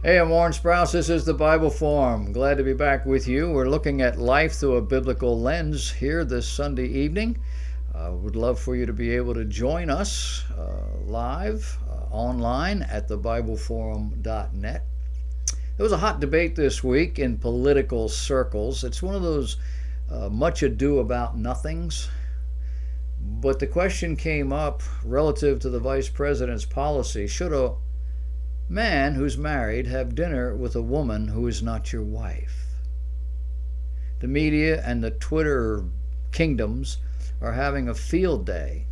Hey, I'm Warren Sprouse. This is the Bible Forum. Glad to be back with you. We're looking at life through a biblical lens here this Sunday evening. Would love for you to be able to join us live online at thebibleforum.net. There was a hot debate this week in political circles. It's one of those much ado about nothings. But the question came up relative to the vice president's policy. Should a man who's married have dinner with a woman who is not your wife? The media and the Twitter kingdoms are having a field day.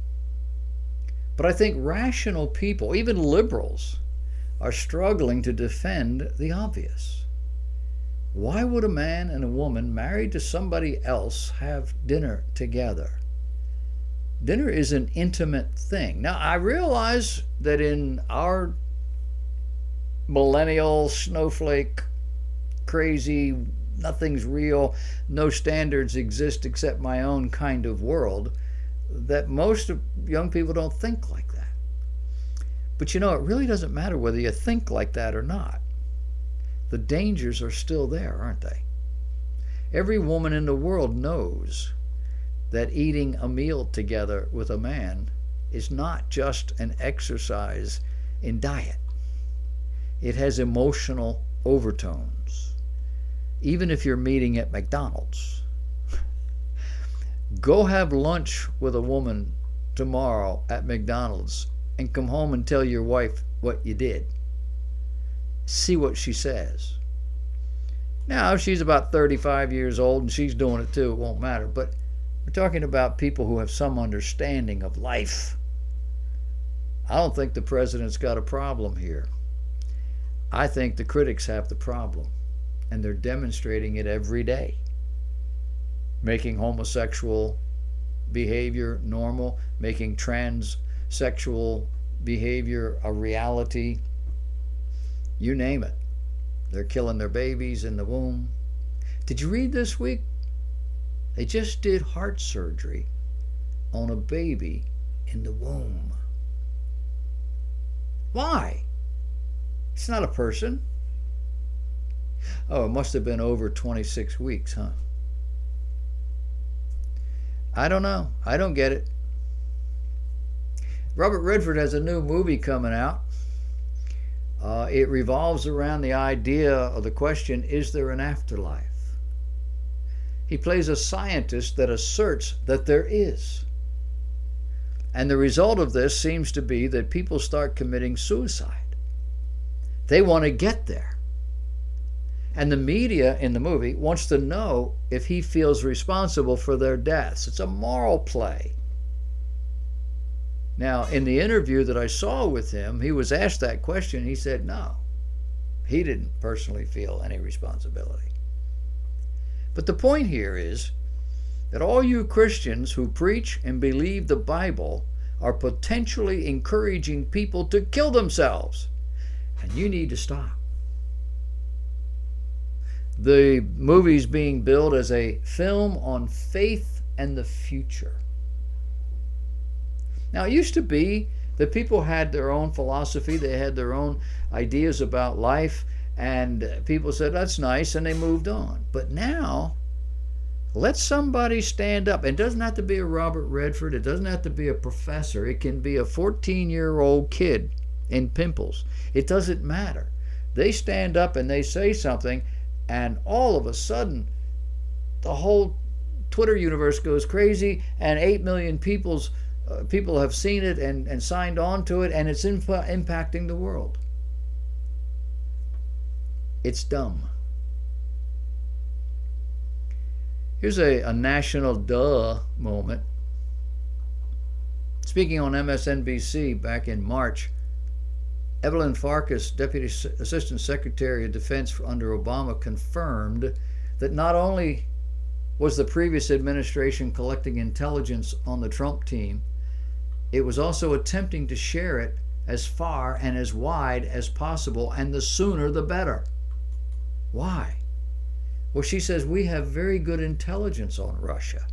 But I think rational people, even liberals, are struggling to defend the obvious. Why would a man and a woman married to somebody else have dinner together? Dinner is an intimate thing. Now, I realize that in our millennial, snowflake, crazy, nothing's real, no standards exist except my own kind of world, that most of young people don't think like that. But you know, it really doesn't matter whether you think like that or not. The dangers are still there, aren't they? Every woman in the world knows that eating a meal together with a man is not just an exercise in diet. It has emotional overtones. Even if you're meeting at McDonald's. Go have lunch with a woman tomorrow at McDonald's and come home and tell your wife what you did. See what she says. Now, if she's about 35 years old and she's doing it too, it won't matter. But we're talking about people who have some understanding of life. I don't think the president's got a problem here. I think the critics have the problem, and they're demonstrating it every day. Making homosexual behavior normal, making transsexual behavior a reality. You name it. They're killing their babies in the womb. Did you read this week? They just did heart surgery on a baby in the womb. Why? It's not a person. Oh, it must have been over 26 weeks, huh? I don't know. I don't get it. Robert Redford has a new movie coming out. It revolves around the idea of the question, is there an afterlife? He plays a scientist that asserts that there is. And the result of this seems to be that people start committing suicide. They want to get there. And the media in the movie wants to know if he feels responsible for their deaths. It's a moral play. Now, in the interview that I saw with him, he was asked that question. He said no. He didn't personally feel any responsibility. But the point here is that all you Christians who preach and believe the Bible are potentially encouraging people to kill themselves. And you need to stop. The movie's being billed as a film on faith and the future. Now, it used to be that people had their own philosophy, they had their own ideas about life, and people said, that's nice, and they moved on. But now, let somebody stand up. It doesn't have to be a Robert Redford. It doesn't have to be a professor. It can be a 14-year-old kid in pimples. It doesn't matter. They stand up and they say something, and all of a sudden, the whole Twitter universe goes crazy, and 8 million people have seen it and signed on to it, and it's impacting the world. It's dumb. Here's a national duh moment. Speaking on MSNBC back in March, Evelyn Farkas, Deputy Assistant Secretary of Defense under Obama, confirmed that not only was the previous administration collecting intelligence on the Trump team, it was also attempting to share it as far and as wide as possible, and the sooner the better. Why? Well, she says we have very good intelligence on Russia.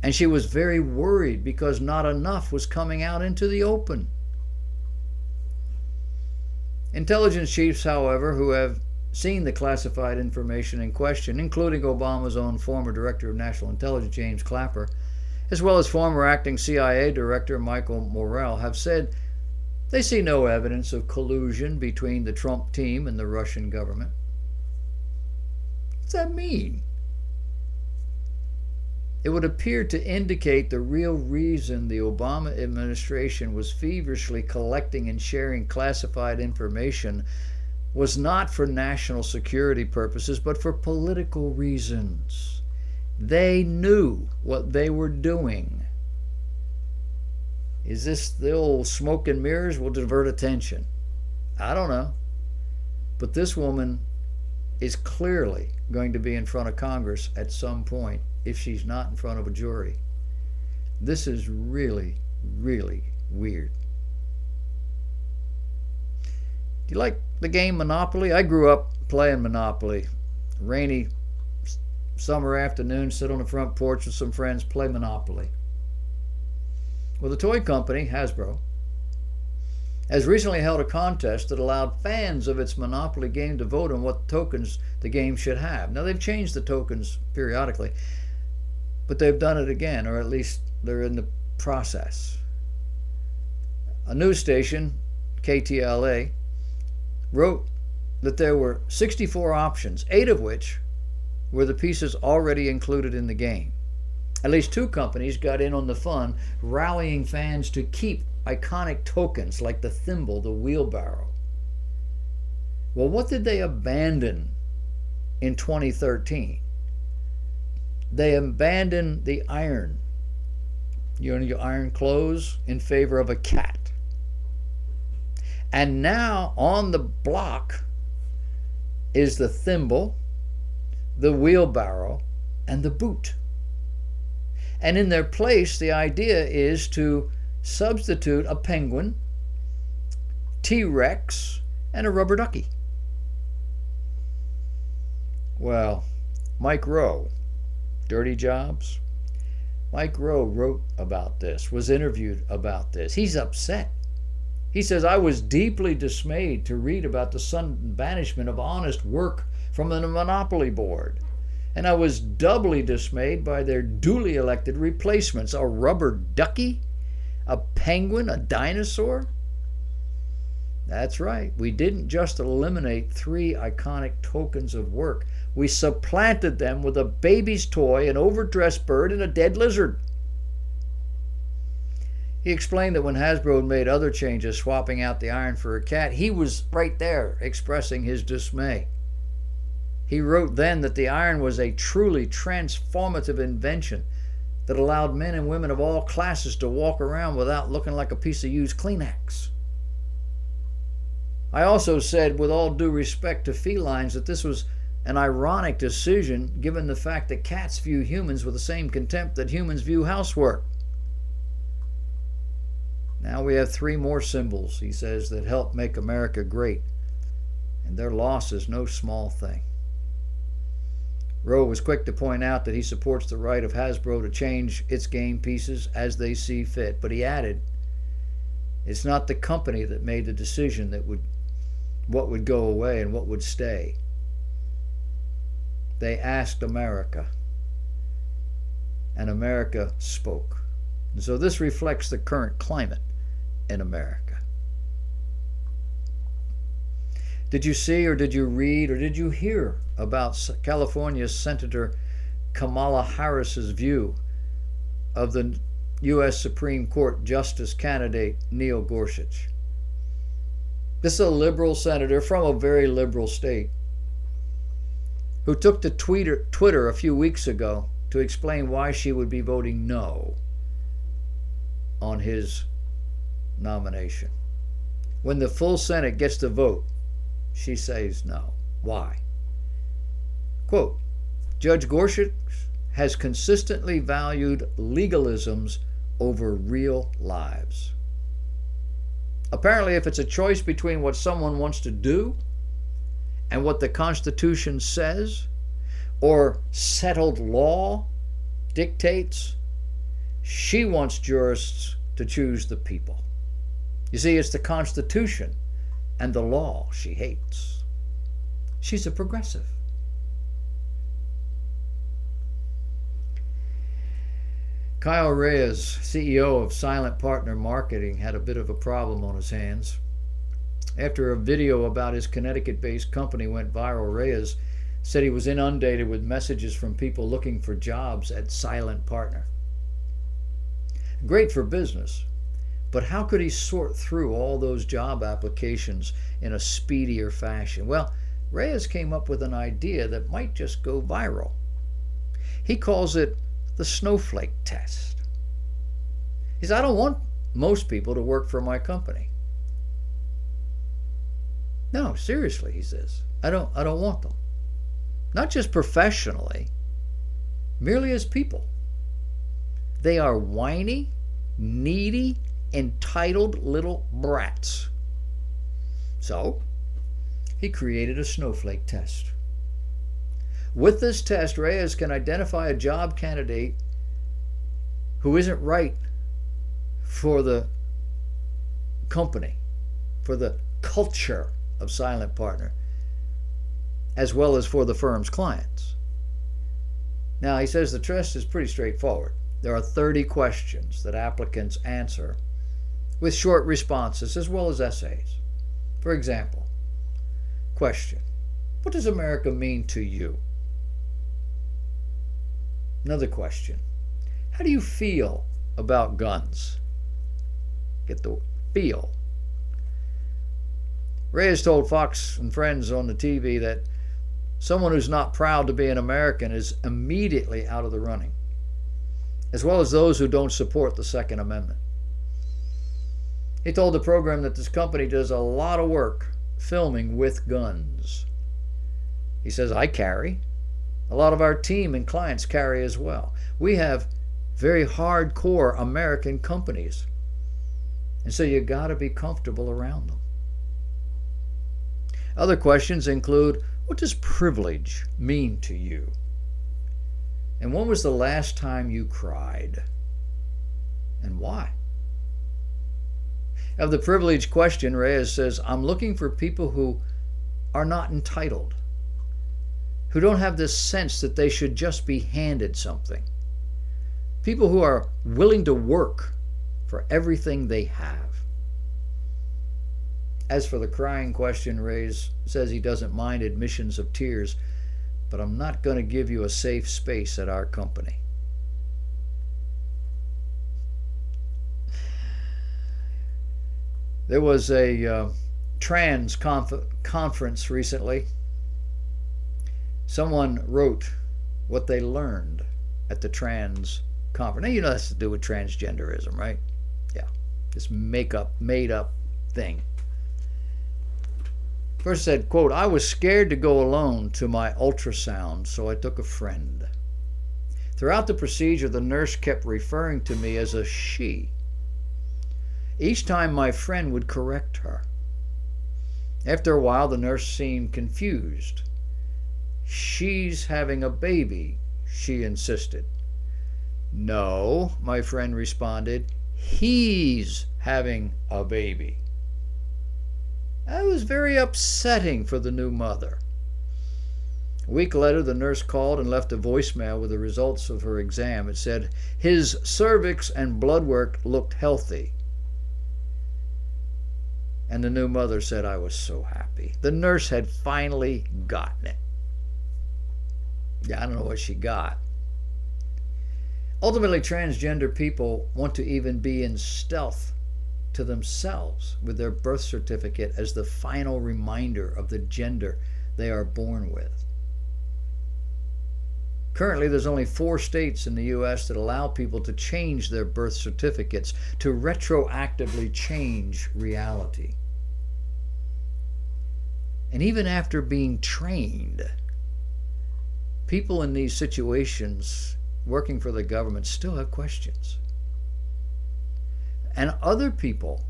And she was very worried because not enough was coming out into the open. Intelligence chiefs, however, who have seen the classified information in question, including Obama's own former Director of National Intelligence, James Clapper, as well as former acting CIA Director Michael Morrell, have said they see no evidence of collusion between the Trump team and the Russian government. What's that mean? It would appear to indicate the real reason the Obama administration was feverishly collecting and sharing classified information was not for national security purposes, but for political reasons. They knew what they were doing. Is this the old smoke and mirrors will divert attention? I don't know. But this woman is clearly going to be in front of Congress at some point if she's not in front of a jury. This is really, really weird. Do you like the game Monopoly? I grew up playing Monopoly. Rainy summer afternoon, sit on the front porch with some friends, play Monopoly. Well, the toy company, Hasbro, has recently held a contest that allowed fans of its Monopoly game to vote on what tokens the game should have. Now, they've changed the tokens periodically, but they've done it again, or at least they're in the process. A news station, KTLA, wrote that there were 64 options, 8 of which were the pieces already included in the game. At least 2 companies got in on the fun, rallying fans to keep iconic tokens like the thimble, the wheelbarrow. Well, what did they abandon in 2013? They abandoned the iron. You know, your iron clothes in favor of a cat. And now on the block is the thimble, the wheelbarrow, and the boot. And in their place, the idea is to substitute a penguin, T-Rex, and a rubber ducky. Well, Mike Rowe, Dirty Jobs. Mike Rowe wrote about this, was interviewed about this. He's upset. He says, I was deeply dismayed to read about the sudden banishment of honest work from the Monopoly Board. And I was doubly dismayed by their duly elected replacements. A rubber ducky? A penguin? A dinosaur? That's right. We didn't just eliminate 3 iconic tokens of work. We supplanted them with a baby's toy, an overdressed bird, and a dead lizard. He explained that when Hasbro made other changes, swapping out the iron for a cat, he was right there expressing his dismay. He wrote then that the iron was a truly transformative invention that allowed men and women of all classes to walk around without looking like a piece of used Kleenex. I also said, with all due respect to felines, that this was an ironic decision given the fact that cats view humans with the same contempt that humans view housework. Now we have 3 more symbols, he says, that help make America great, and their loss is no small thing. Rowe was quick to point out that he supports the right of Hasbro to change its game pieces as they see fit, but he added, it's not the company that made the decision that what would go away and what would stay. They asked America, and America spoke. And so this reflects the current climate in America. Did you see or did you read or did you hear about California Senator Kamala Harris's view of the U.S. Supreme Court Justice candidate Neil Gorsuch? This is a liberal senator from a very liberal state who took to Twitter a few weeks ago to explain why she would be voting no on his nomination. When the full Senate gets to vote, she says no. Why? Quote, Judge Gorsuch has consistently valued legalisms over real lives. Apparently, if it's a choice between what someone wants to do and what the Constitution says, or settled law dictates, she wants jurists to choose the people. You see, it's the Constitution and the law she hates. She's a progressive. Kyle Reyes, CEO of Silent Partner Marketing, had a bit of a problem on his hands. After a video about his Connecticut-based company went viral, Reyes said he was inundated with messages from people looking for jobs at Silent Partner. Great for business, but how could he sort through all those job applications in a speedier fashion? Well, Reyes came up with an idea that might just go viral. He calls it the Snowflake Test. He says, I don't want most people to work for my company. No, seriously, he says, I don't want them. Not just professionally, merely as people. They are whiny, needy, entitled little brats. So, he created a snowflake test. With this test, Reyes can identify a job candidate who isn't right for the company, for the culture of Silent Partner, as well as for the firm's clients. Now, he says the test is pretty straightforward. There are 30 questions that applicants answer with short responses as well as essays. For example, question, what does America mean to you? Another question, how do you feel about guns? Get the feel. Reyes told Fox and Friends on the TV that someone who's not proud to be an American is immediately out of the running, as well as those who don't support the Second Amendment. He told the program that this company does a lot of work filming with guns. He says, I carry. A lot of our team and clients carry as well. We have very hardcore American companies, and so you got to be comfortable around them. Other questions include, what does privilege mean to you? And when was the last time you cried? And why? Of the privilege question, Reyes says, I'm looking for people who are not entitled, who don't have this sense that they should just be handed something. People who are willing to work for everything they have. As for the crying question, Reyes says he doesn't mind admissions of tears, but I'm not going to give you a safe space at our company. There was a trans conference recently. Someone wrote what they learned at the trans conference. Now, you know that's to do with transgenderism, right? Yeah, this made up thing. First said, quote, I was scared to go alone to my ultrasound, so I took a friend. Throughout the procedure, the nurse kept referring to me as a she. Each time my friend would correct her. After a while, the nurse seemed confused. She's having a baby, she insisted. No, my friend responded, he's having a baby. That was very upsetting for the new mother. A week later, the nurse called and left a voicemail with the results of her exam. It said, his cervix and blood work looked healthy. And the new mother said, I was so happy. The nurse had finally gotten it. Yeah, I don't know what she got. Ultimately, transgender people want to even be in stealth to themselves with their birth certificate as the final reminder of the gender they are born with. Currently, there's only 4 states in the U.S. that allow people to change their birth certificates to retroactively change reality. And even after being trained, people in these situations working for the government still have questions. And other people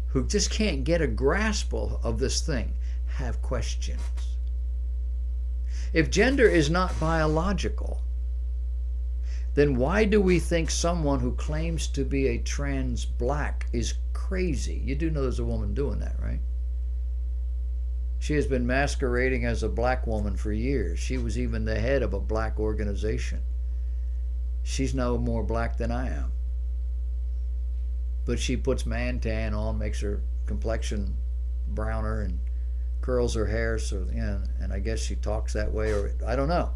who just can't get a grasp of this thing have questions. If gender is not biological, then why do we think someone who claims to be a trans black is crazy? You do know there's a woman doing that, right? She has been masquerading as a black woman for years. She was even the head of a black organization. She's no more black than I am. But she puts man tan on, makes her complexion browner, and curls her hair, so and I guess she talks that way, or I don't know.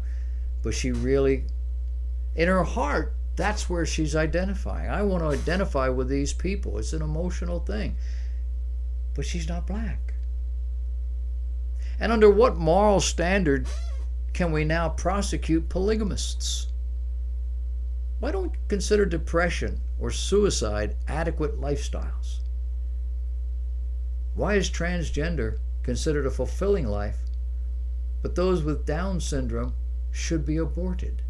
But she really, in her heart, that's where she's identifying. I want to identify with these people. It's an emotional thing. But she's not black. And under what moral standard can we now prosecute polygamists? Why don't we consider depression or suicide adequate lifestyles? Why is transgender considered a fulfilling life, but those with Down syndrome should be aborted?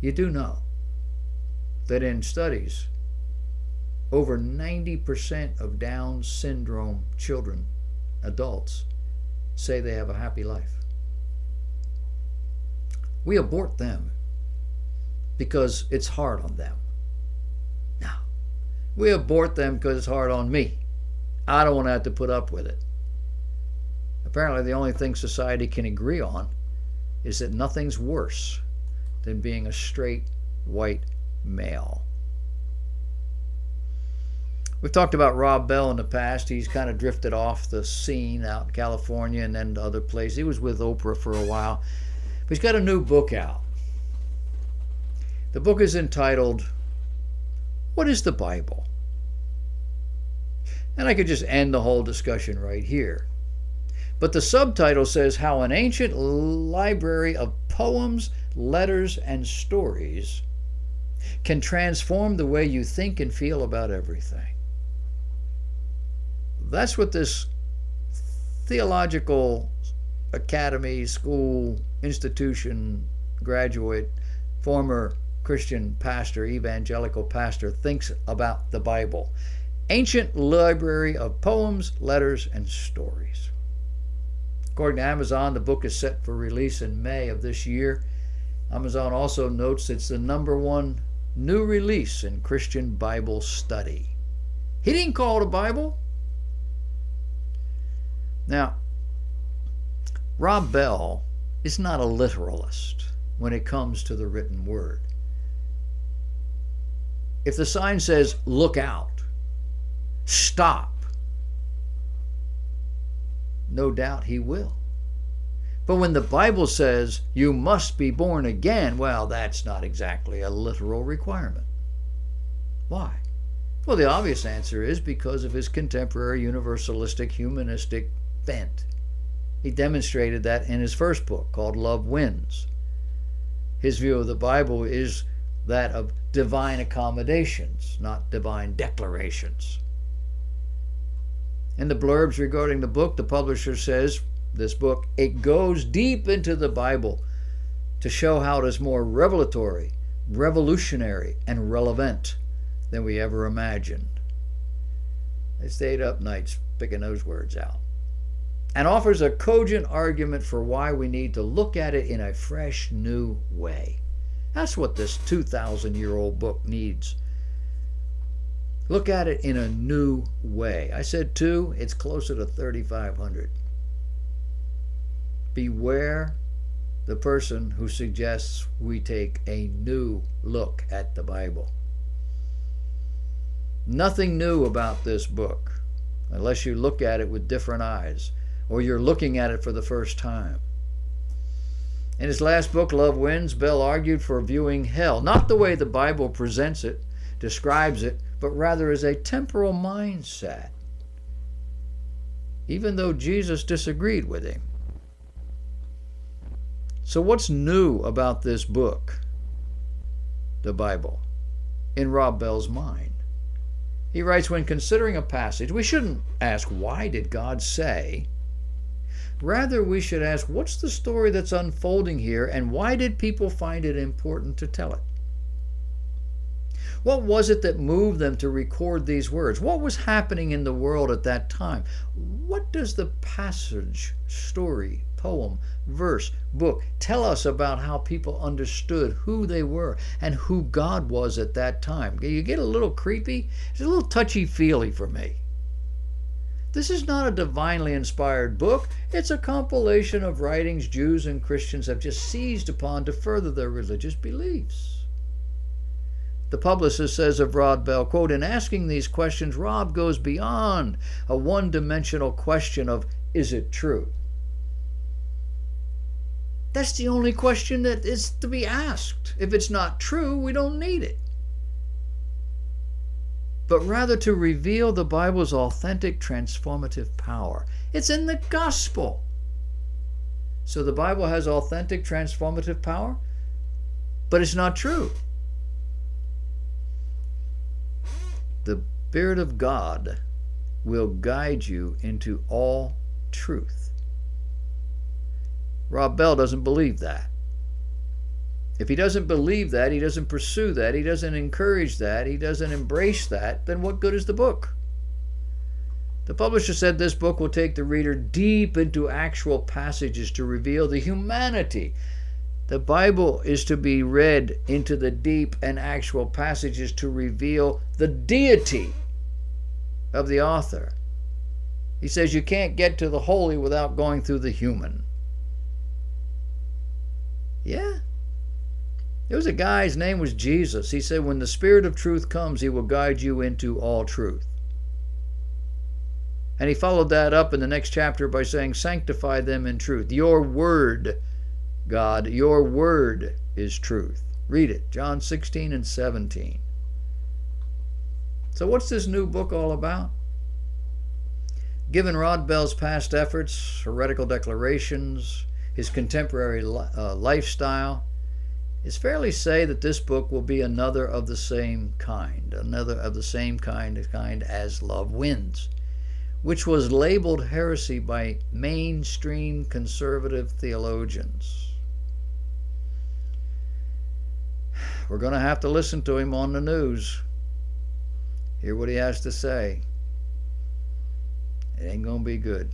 You do know that in studies, over 90% of Down syndrome children, adults, say they have a happy life. We abort them because it's hard on them. No, we abort them because it's hard on me. I don't want to have to put up with it. Apparently the only thing society can agree on is that nothing's worse than being a straight white male. We've talked about Rob Bell in the past. He's kind of drifted off the scene out in California and then to other places. He was with Oprah for a while. But he's got a new book out. The book is entitled, What is the Bible? And I could just end the whole discussion right here. But the subtitle says, How an Ancient Library of Poems, Letters, and Stories Can Transform the Way You Think and Feel About Everything. That's what this theological academy, school, institution, graduate, former Christian pastor, evangelical pastor, thinks about the Bible. Ancient library of poems, letters, and stories. According to Amazon, the book is set for release in May of this year. Amazon also notes it's the #1 new release in Christian Bible study. He didn't call it a Bible. Now, Rob Bell is not a literalist when it comes to the written word. If the sign says, look out, stop, no doubt he will. But when the Bible says you must be born again, well, that's not exactly a literal requirement. Why? Well, the obvious answer is because of his contemporary universalistic humanistic bent. He demonstrated that in his first book called Love Wins. His view of the Bible is that of divine accommodations, not divine declarations. In the blurbs regarding the book, the publisher says, this book, it goes deep into the Bible to show how it is more revelatory, revolutionary, and relevant than we ever imagined. I stayed up nights picking those words out. And offers a cogent argument for why we need to look at it in a fresh, new way. That's what this 2,000-year-old book needs. Look at it in a new way. I said 2, it's closer to 3,500. Beware the person who suggests we take a new look at the Bible. Nothing new about this book, unless you look at it with different eyes, or you're looking at it for the first time. In his last book, Love Wins, Bell argued for viewing hell, not the way the Bible presents it, describes it, but rather as a temporal mindset, even though Jesus disagreed with him. So what's new about this book, the Bible, in Rob Bell's mind? He writes, when considering a passage, we shouldn't ask, why did God say? Rather, we should ask, what's the story that's unfolding here, and why did people find it important to tell it? What was it that moved them to record these words? What was happening in the world at that time? What does the passage, story, poem, verse, book tell us about how people understood who they were and who God was at that time? You get a little creepy? It's a little touchy-feely for me. This is not a divinely inspired book. It's a compilation of writings Jews and Christians have just seized upon to further their religious beliefs. The publicist says of Rod Bell, quote, "In asking these questions, Rob goes beyond a one-dimensional question of, is it true?" That's the only question that is to be asked. If it's not true, we don't need it. But rather to reveal the Bible's authentic transformative power. It's in the gospel. So the Bible has authentic transformative power, but it's not true. The Spirit of God will guide you into all truth. Rob Bell doesn't believe that. If he doesn't believe that, he doesn't pursue that, he doesn't encourage that, he doesn't embrace that, then what good is the book? The publisher said this book will take the reader deep into actual passages to reveal the humanity. The Bible is to be read into the deep and actual passages to reveal the deity of the author. He says you can't get to the holy without going through the human. Yeah. There was a guy, his name was Jesus. He said, when the Spirit of truth comes, he will guide you into all truth. And he followed that up in the next chapter by saying, sanctify them in truth. Your word, God, your word is truth. Read it, John 16 and 17. So what's this new book all about? Given Rod Bell's past efforts, heretical declarations, his contemporary lifestyle, it's fairly say that this book will be another of the same kind as Love Wins, which was labeled heresy by mainstream conservative theologians. We're going to have to listen to him on the news, hear what he has to say. It ain't going to be good.